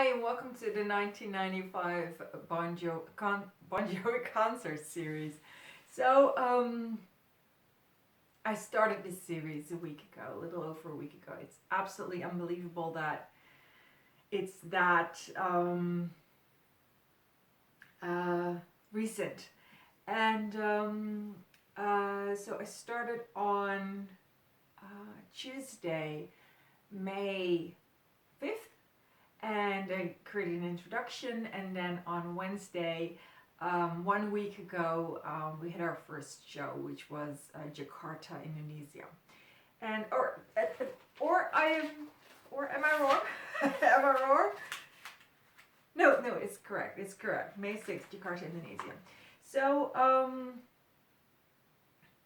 Hi and welcome to the 1995 Bon Jovi concert series. So, I started this series a week ago, a little over a week ago. It's absolutely unbelievable that it's that recent. And so I started on Tuesday, May 5th. And I created an introduction, and then on Wednesday, 1 week ago, we had our first show, which was Jakarta, Indonesia. And or am I wrong? Am I wrong? No, it's correct. It's correct. May 6th, Jakarta, Indonesia. So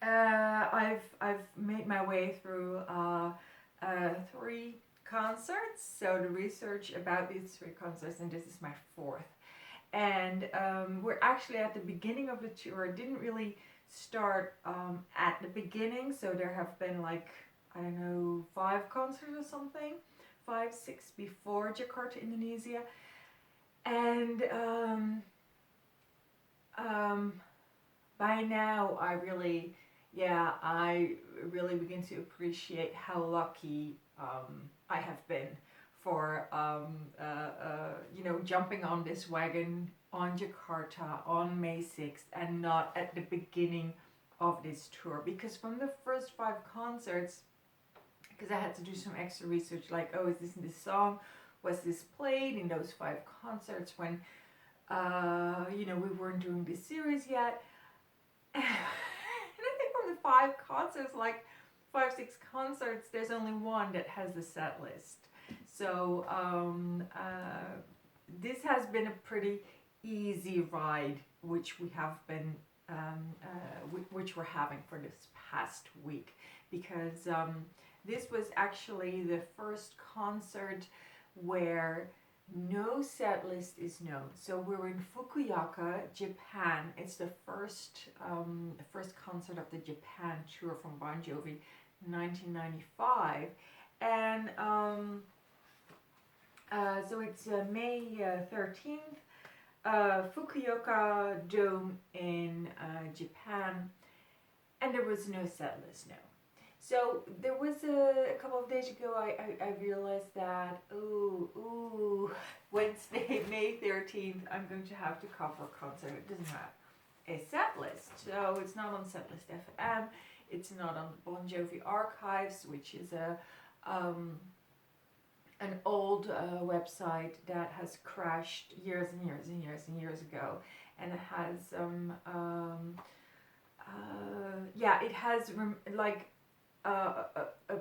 I've made my way through 3 concerts, so the research about these 3 concerts, and this is my 4th. And we're actually at the beginning of the tour. It didn't really start at the beginning, so there have been like, I don't know, 5 concerts or something, 5, 6 before Jakarta, Indonesia. And by now I really begin to appreciate how lucky I have been for jumping on this wagon on Jakarta on May 6th and not at the beginning of this tour, because from the first 5 concerts, because I had to do some extra research, like, oh, is this song, was this played in those 5 concerts when we weren't doing this series yet. And I think from the 5 concerts, like 5, 6 concerts, there's only one that has the set list. So this has been a pretty easy ride, which we have been, which we're having for this past week, because this was actually the first concert where no set list is known. So we were in Fukuoka, Japan. It's the first concert of the Japan tour from Bon Jovi, 1995, and so it's May 13th, Fukuoka Dome in Japan, and there was no set list, no. So there was a couple of days ago, I realized that, Wednesday, May 13th, I'm going to have to cover a concert. It doesn't have a set list, so it's not on Setlist FM, it's not on the Bon Jovi Archives, which is an old website that has crashed years and years and years and years ago, and it has it has a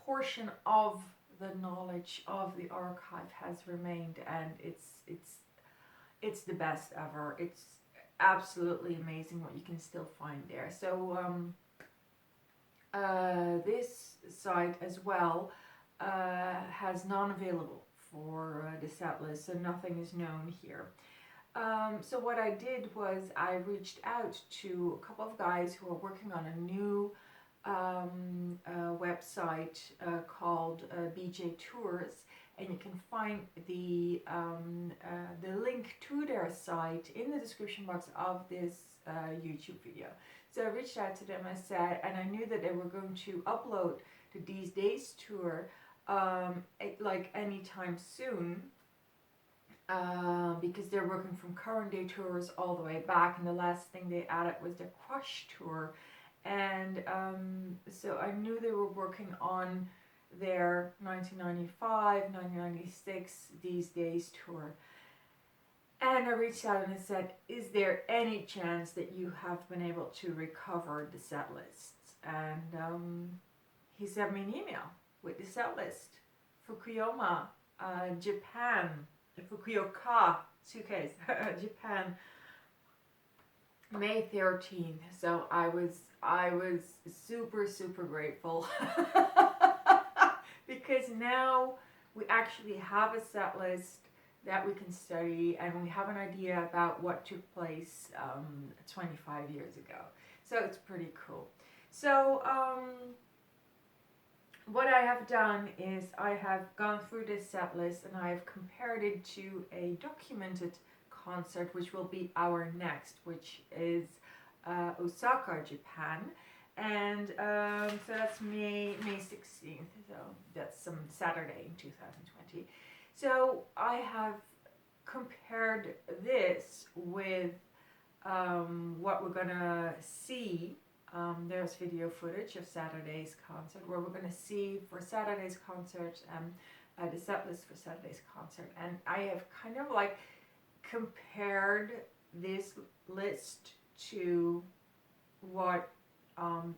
portion of the knowledge of the archive has remained, and it's the best ever. It's absolutely amazing what you can still find there. So this site as well has none available for the set list, so nothing is known here. So what I did was I reached out to a couple of guys who are working on a new website called BJ Tours, and you can find the link to their site in the description box of this YouTube video. So I reached out to them, and I knew that they were going to upload the These Days tour like anytime soon, because they're working from current day tours all the way back, and the last thing they added was their Crush tour. And so I knew they were working on their 1995, 1996 These Days tour. And I reached out and I said, is there any chance that you have been able to recover the set lists? And he sent me an email with the set list. Fukuoka, Japan, Fukuoka, suitcase, Japan, May 13th. So I was super grateful because now we actually have a set list that we can study, and we have an idea about what took place 25 years ago. So it's pretty cool. So what I have done is I have gone through this set list and I've compared it to a documented concert, which will be our next, which is Osaka, Japan. And so that's May 16th, so that's some Saturday in 2020. So I have compared this with what we're gonna see. There's video footage of Saturday's concert where we're gonna see for Saturday's concert the set list for Saturday's concert, and I have kind of like compared this list to what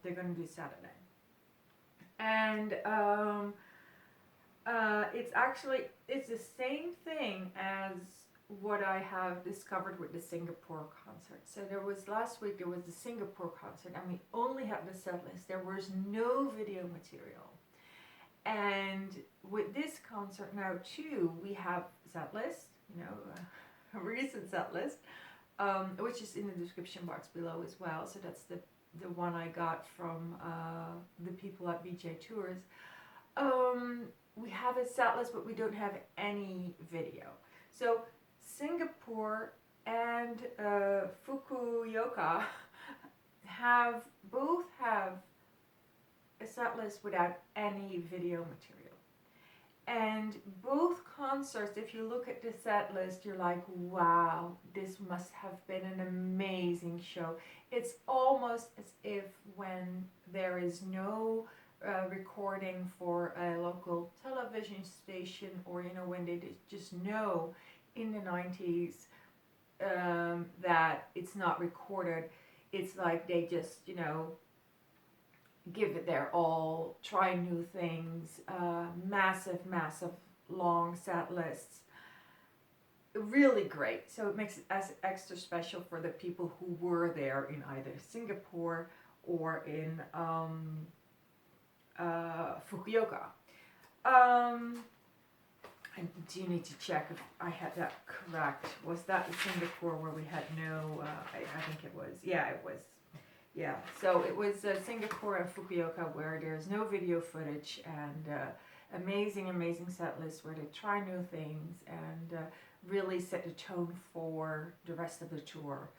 they're gonna do Saturday, and it's the same thing as what I have discovered with the Singapore concert. So last week there was the Singapore concert and we only had the set list. There was no video material. And with this concert now too, we have set list, a recent set list, which is in the description box below as well. So that's the one I got from the people at BJ Tours. We have a set list, but we don't have any video. So Singapore and Fukuoka both have a set list without any video material. And both concerts, if you look at the set list, you're like, wow, this must have been an amazing show. It's almost as if when there is no recording for a local television station, or when they just know in the 90s that it's not recorded, it's like they just give it their all, try new things, massive long set lists, really great. So it makes it as extra special for the people who were there in either Singapore or in Fukuoka. I do need to check if I had that correct. Was that in Singapore where we had no, I think it was. Yeah, it was. Yeah, so it was Singapore and Fukuoka where there's no video footage, and amazing set list where they try new things and really set the tone for the rest of the tour.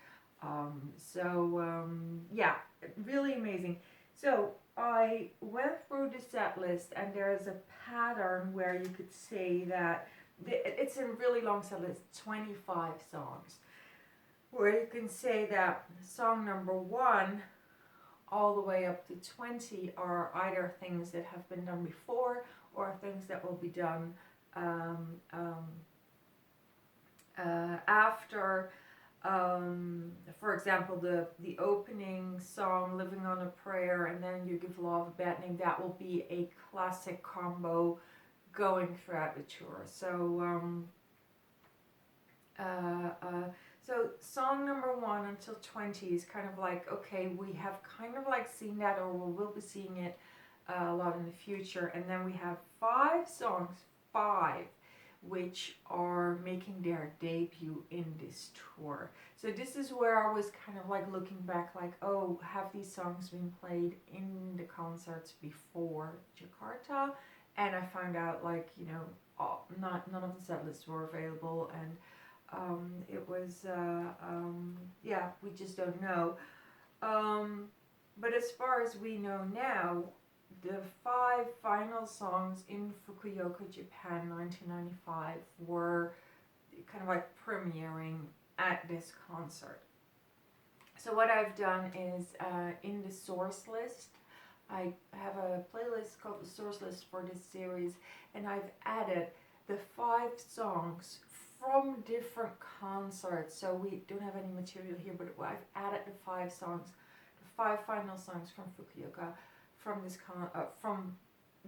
Yeah, really amazing. So I went through the set list, and there's a pattern where you could say that it's a really long set list, 25 songs, where you can say that song number 1 all the way up to 20 are either things that have been done before or things that will be done after. For example, the opening song, Living on a Prayer, and then You Give Love a Bad Name, that will be a classic combo going throughout the tour. So song number 1 until 20 is kind of like, okay, we have kind of like seen that, or we will be seeing it a lot in the future. And then we have 5 songs, which are making their debut in this tour. So this is where I was kind of like looking back, like, oh, have these songs been played in the concerts before Jakarta? And I found out, like, none of the set lists were available, and it was, yeah, we just don't know. But as far as we know now, the 5 final songs in Fukuoka, Japan, 1995, were kind of like premiering at this concert. So what I've done is, in the source list, I have a playlist called the source list for this series, and I've added the 5 songs from different concerts. So we don't have any material here, but I've added the 5 songs, the 5 final songs from Fukuoka, from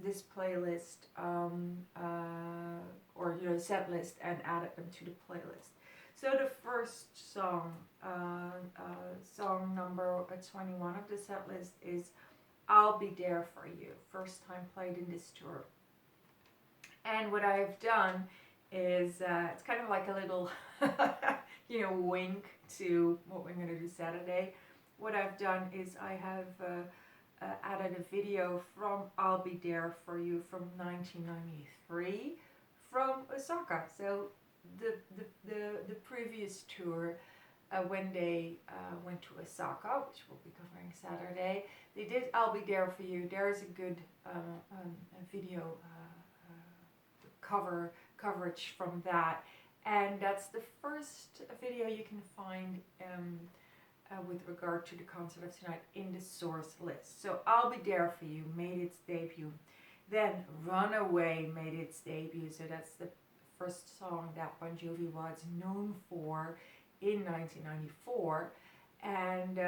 this playlist, or set list, and added them to the playlist. So the first song, song number 21 of the set list, is I'll Be There For You, first time played in this tour. And what I've done is, it's kind of like a little, wink to what we're going to do Saturday. What I've done is I have added a video from I'll Be There For You from 1993 from Osaka. So the previous tour, when they went to Osaka, which we'll be covering Saturday, they did I'll Be There For You. There's a good video coverage from that, and that's the first video you can find with regard to the concert of tonight in the source list. So I'll Be There For You made its debut. Then Runaway made its debut. So that's the first song that Bon Jovi was known for in 1994, and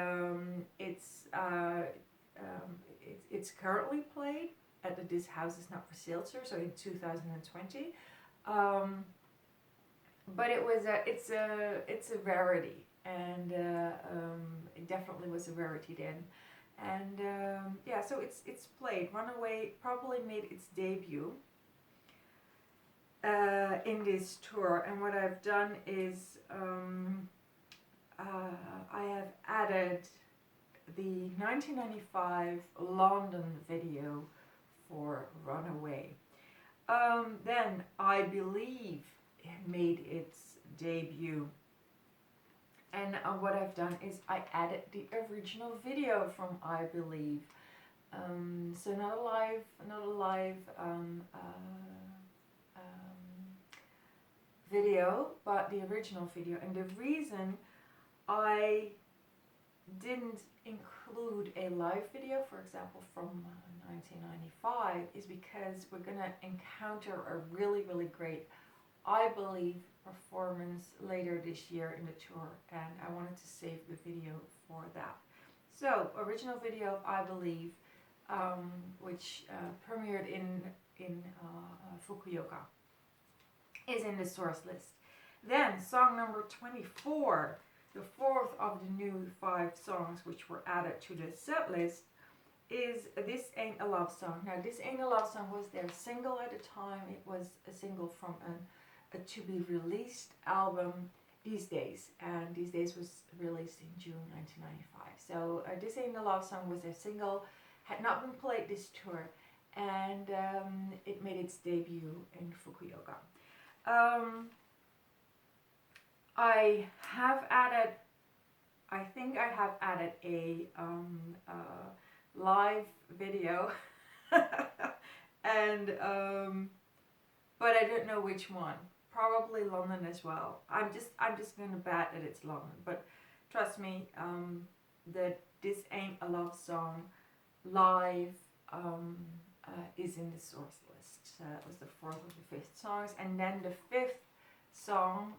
it's currently played at the This House Is Not For Sale tour, so in 2020. But it's a rarity, and it definitely was a rarity then. And yeah, so it's played. Runaway probably made its debut in this tour, and what I've done is I have added the 1995 London video for Runaway. Then I Believe made its debut, and what I've done is I added the original video from I Believe. So not a live video, but the original video. And the reason I didn't include a live video, for example, from 1995, is because we're gonna encounter a really great I Believe performance later this year in the tour, and I wanted to save the video for that. So original video of I Believe, which premiered in Fukuoka, is in the source list. Then song number 24, the fourth of the new 5 songs which were added to the set list, is This Ain't a Love Song. Now, This Ain't a Love Song was their single at the time. It was a single from a to be released album, These Days, and These Days was released in June 1995. So This Ain't a Love Song was their single, had not been played this tour, and it made its debut in Fukuoka. I think I have added a live video, and but I don't know which one. Probably London as well. I'm just gonna bet that it's London, but trust me, that This Ain't a Love Song live is in the source list. It was the 4th of the 5th songs, and then the 5th song,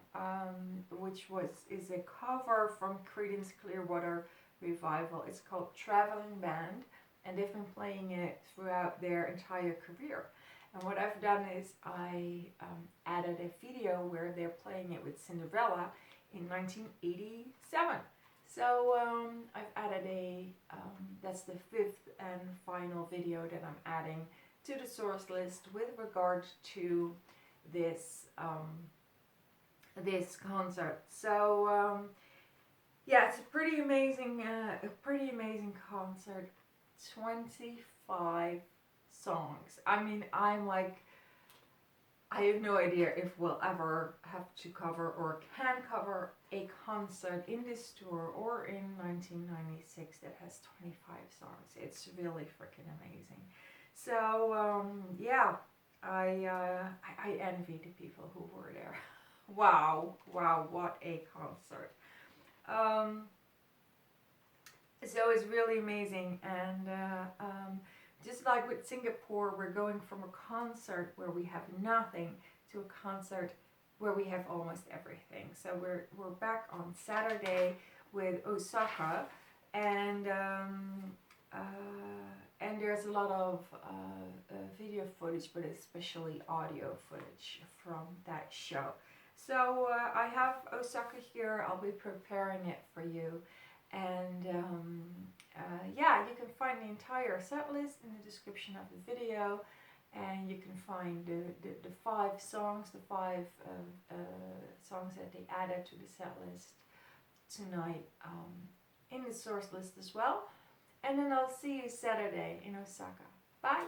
which is a cover from Creedence Clearwater Revival. It's called Traveling Band, and they've been playing it throughout their entire career. And what I've done is I added a video where they're playing it with Cinderella in 1987. So I've added that's the 5th and final video that I'm adding to the source list with regard to this this concert. So yeah, it's a pretty amazing concert. 25 songs. I mean, I'm like, I have no idea if we'll ever have to cover or can cover a concert in this tour or in 1996 that has 25 songs. It's really freaking amazing. So yeah, I envy the people who were there. Wow, what a concert. So it's really amazing, and just like with Singapore, we're going from a concert where we have nothing to a concert where we have almost everything. So we're back on Saturday with Osaka, and there's a lot of video footage, but especially audio footage from that show. So I have Osaka here. I'll be preparing it for you. And yeah, you can find the entire set list in the description of the video, and you can find the 5 songs, the 5 songs that they added to the set list tonight in the source list as well. and then I'll see you Saturday in Osaka. Bye!